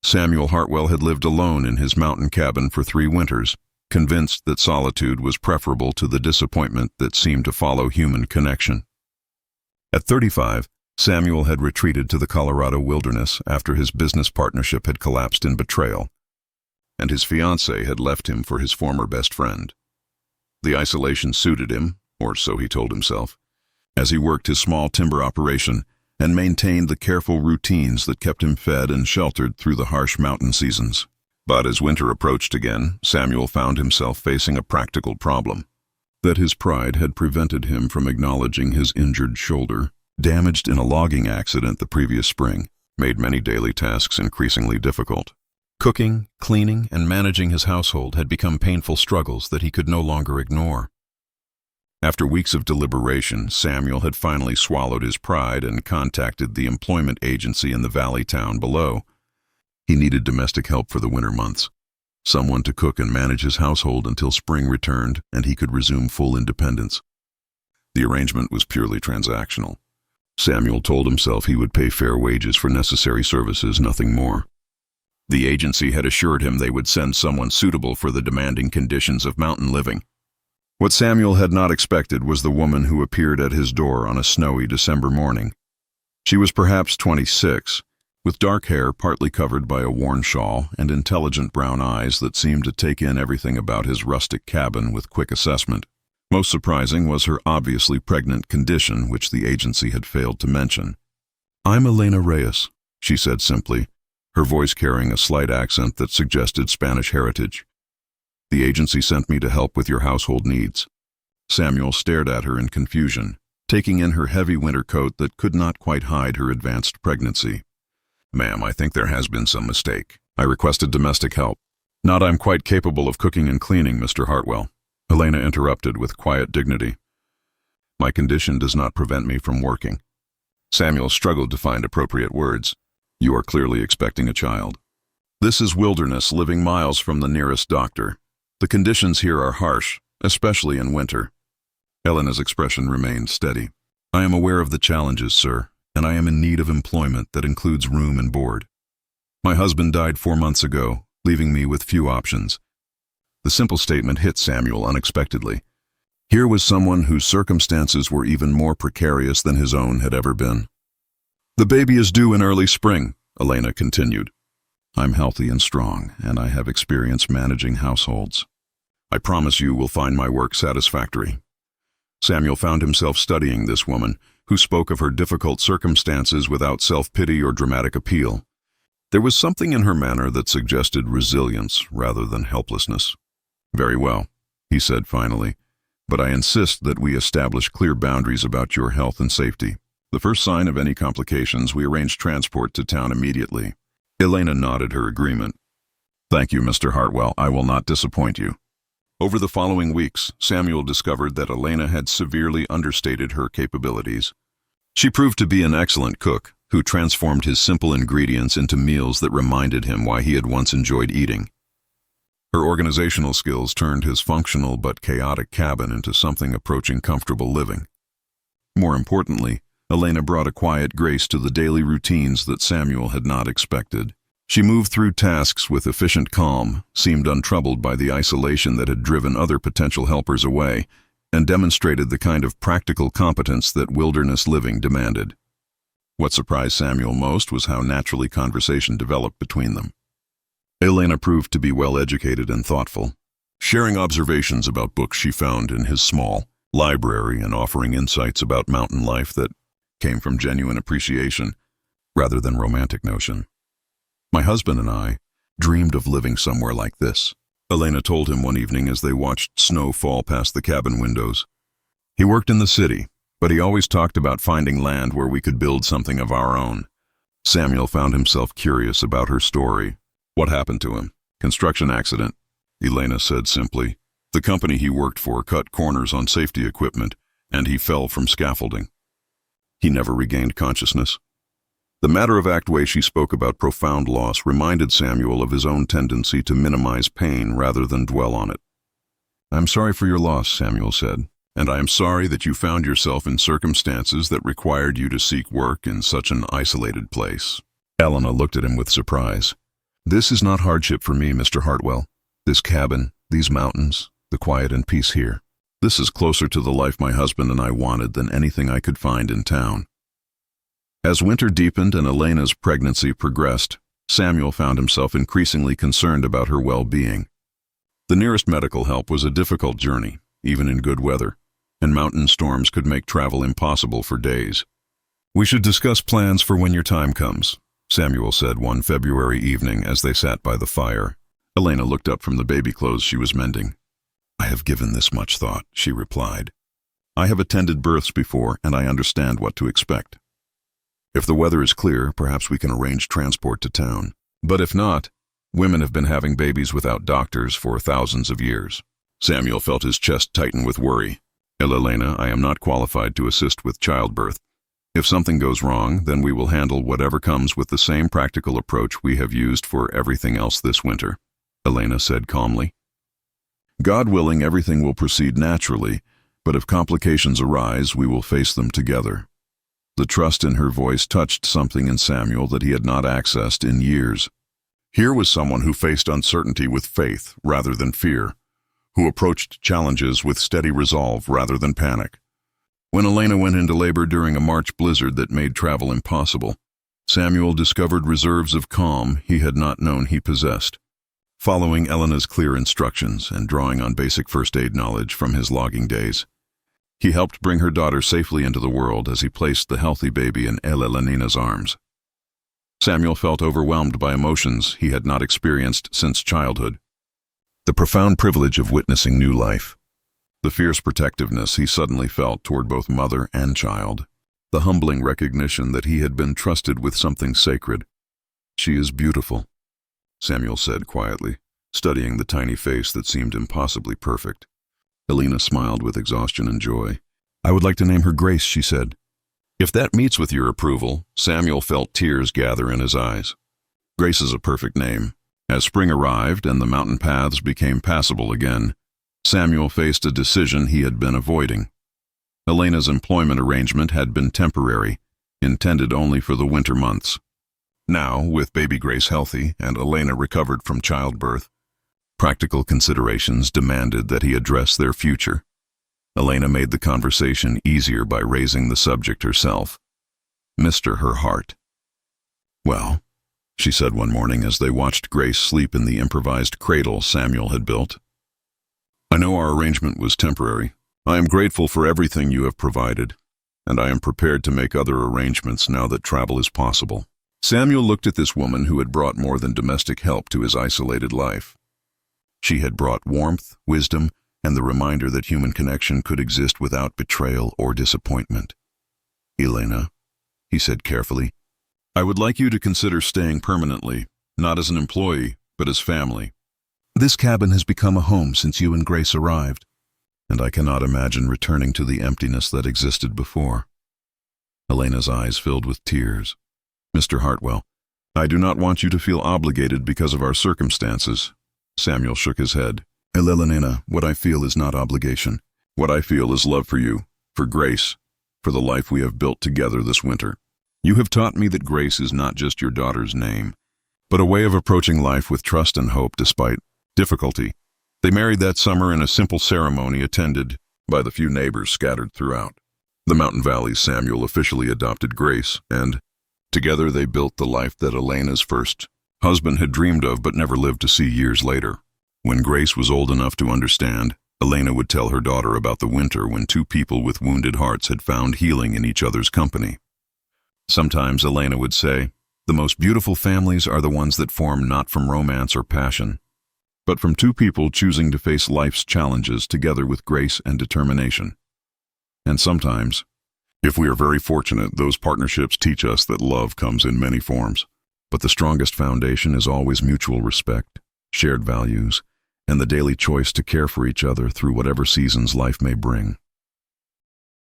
Samuel Hartwell had lived alone in his mountain cabin for 3 winters, convinced that solitude was preferable to the disappointment that seemed to follow human connection. At 35, Samuel had retreated to the Colorado wilderness after his business partnership had collapsed in betrayal, and his fiancée had left him for his former best friend. The isolation suited him, or so he told himself, as he worked his small timber operation and maintained the careful routines that kept him fed and sheltered through the harsh mountain seasons. But as winter approached again, Samuel found himself facing a practical problem. That his pride had prevented him from acknowledging his injured shoulder, damaged in a logging accident the previous spring, made many daily tasks increasingly difficult. Cooking, cleaning, and managing his household had become painful struggles that he could no longer ignore. After weeks of deliberation, Samuel had finally swallowed his pride and contacted the employment agency in the valley town below. He needed domestic help for the winter months, someone to cook and manage his household until spring returned and he could resume full independence. The arrangement was purely transactional. Samuel told himself he would pay fair wages for necessary services, nothing more. The agency had assured him they would send someone suitable for the demanding conditions of mountain living. What Samuel had not expected was the woman who appeared at his door on a snowy December morning. She was perhaps 26, with dark hair partly covered by a worn shawl and intelligent brown eyes that seemed to take in everything about his rustic cabin with quick assessment. Most surprising was her obviously pregnant condition, which the agency had failed to mention. "I'm Elena Reyes," she said simply, her voice carrying a slight accent that suggested Spanish heritage. "The agency sent me to help with your household needs." Samuel stared at her in confusion, taking in her heavy winter coat that could not quite hide her advanced pregnancy. "Ma'am, I think there has been some mistake. I requested domestic help. Not I'm quite capable of cooking and cleaning, Mr. Hartwell," Elena interrupted with quiet dignity. "My condition does not prevent me from working." Samuel struggled to find appropriate words. "You are clearly expecting a child. This is wilderness, living miles from the nearest doctor. The conditions here are harsh, especially in winter." Elena's expression remained steady. "I am aware of the challenges, sir, and I am in need of employment that includes room and board. My husband died 4 months ago, leaving me with few options." The simple statement hit Samuel unexpectedly. Here was someone whose circumstances were even more precarious than his own had ever been. "The baby is due in early spring," Elena continued. "I'm healthy and strong, and I have experience managing households. I promise you will find my work satisfactory." Samuel found himself studying this woman, who spoke of her difficult circumstances without self-pity or dramatic appeal. There was something in her manner that suggested resilience rather than helplessness. "Very well," he said finally, "but I insist that we establish clear boundaries about your health and safety. The first sign of any complications, we arrange transport to town immediately." Elena nodded her agreement. "Thank you, Mr. Hartwell. I will not disappoint you." Over the following weeks, Samuel discovered that Elena had severely understated her capabilities. She proved to be an excellent cook, who transformed his simple ingredients into meals that reminded him why he had once enjoyed eating. Her organizational skills turned his functional but chaotic cabin into something approaching comfortable living. More importantly, Elena brought a quiet grace to the daily routines that Samuel had not expected. She moved through tasks with efficient calm, seemed untroubled by the isolation that had driven other potential helpers away, and demonstrated the kind of practical competence that wilderness living demanded. What surprised Samuel most was how naturally conversation developed between them. Elena proved to be well-educated and thoughtful, sharing observations about books she found in his small library and offering insights about mountain life that came from genuine appreciation rather than romantic notion. "My husband and I dreamed of living somewhere like this," Elena told him one evening as they watched snow fall past the cabin windows. "He worked in the city, but he always talked about finding land where we could build something of our own." Samuel found himself curious about her story. "What happened to him?" "Construction accident," Elena said simply. "The company he worked for cut corners on safety equipment, and he fell from scaffolding. He never regained consciousness." The matter-of-fact way she spoke about profound loss reminded Samuel of his own tendency to minimize pain rather than dwell on it. "I'm sorry for your loss," Samuel said, "and I am sorry that you found yourself in circumstances that required you to seek work in such an isolated place." Elena looked at him with surprise. This is not hardship for me, Mr. Hartwell. This cabin, these mountains, the quiet and peace here. This is closer to the life my husband and I wanted than anything I could find in town. As winter deepened and Elena's pregnancy progressed, Samuel found himself increasingly concerned about her well-being. The nearest medical help was a difficult journey, even in good weather, and mountain storms could make travel impossible for days. "We should discuss plans for when your time comes," Samuel said one February evening as they sat by the fire. Elena looked up from the baby clothes she was mending. "I have given this much thought," she replied. "I have attended births before, and I understand what to expect. If the weather is clear, perhaps we can arrange transport to town. But if not, women have been having babies without doctors for thousands of years." Samuel felt his chest tighten with worry. "Elena, I am not qualified to assist with childbirth. If something goes wrong, then we will handle whatever comes with the same practical approach we have used for everything else this winter," Elena said calmly. "God willing, everything will proceed naturally, but if complications arise, we will face them together." The trust in her voice touched something in Samuel that he had not accessed in years. Here was someone who faced uncertainty with faith rather than fear, who approached challenges with steady resolve rather than panic. When Elena went into labor during a March blizzard that made travel impossible, Samuel discovered reserves of calm he had not known he possessed. Following Elena's clear instructions and drawing on basic first aid knowledge from his logging days, he helped bring her daughter safely into the world as he placed the healthy baby in Elena's arms. Samuel felt overwhelmed by emotions he had not experienced since childhood. The profound privilege of witnessing new life, the fierce protectiveness he suddenly felt toward both mother and child, the humbling recognition that he had been trusted with something sacred. "She is beautiful," Samuel said quietly, studying the tiny face that seemed impossibly perfect. Elena smiled with exhaustion and joy. "I would like to name her Grace," she said. "If that meets with your approval," Samuel felt tears gather in his eyes. Grace is a perfect name. As spring arrived and the mountain paths became passable again, Samuel faced a decision he had been avoiding. Elena's employment arrangement had been temporary, intended only for the winter months. Now, with baby Grace healthy and Elena recovered from childbirth, practical considerations demanded that he address their future. Elena made the conversation easier by raising the subject herself. "Mr. Her heart." "Well," she said one morning as they watched Grace sleep in the improvised cradle Samuel had built, "I know our arrangement was temporary. I am grateful for everything you have provided, and I am prepared to make other arrangements now that travel is possible." Samuel looked at this woman who had brought more than domestic help to his isolated life. She had brought warmth, wisdom, and the reminder that human connection could exist without betrayal or disappointment. "Elena," he said carefully, "I would like you to consider staying permanently, not as an employee, but as family. This cabin has become a home since you and Grace arrived, and I cannot imagine returning to the emptiness that existed before." Elena's eyes filled with tears. "Mr. Hartwell, I do not want you to feel obligated because of our circumstances." Samuel shook his head. "Elena, what I feel is not obligation. What I feel is love for you, for Grace, for the life we have built together this winter. You have taught me that Grace is not just your daughter's name, but a way of approaching life with trust and hope despite difficulty." They married that summer in a simple ceremony attended by the few neighbors scattered throughout the mountain valleys. Samuel officially adopted Grace, and together they built the life that Elena's first husband had dreamed of but never lived to see years later. When Grace was old enough to understand, Elena would tell her daughter about the winter when two people with wounded hearts had found healing in each other's company. Sometimes Elena would say, "The most beautiful families are the ones that form not from romance or passion, but from two people choosing to face life's challenges together with grace and determination." And sometimes, if we are very fortunate, those partnerships teach us that love comes in many forms, but the strongest foundation is always mutual respect, shared values, and the daily choice to care for each other through whatever seasons life may bring.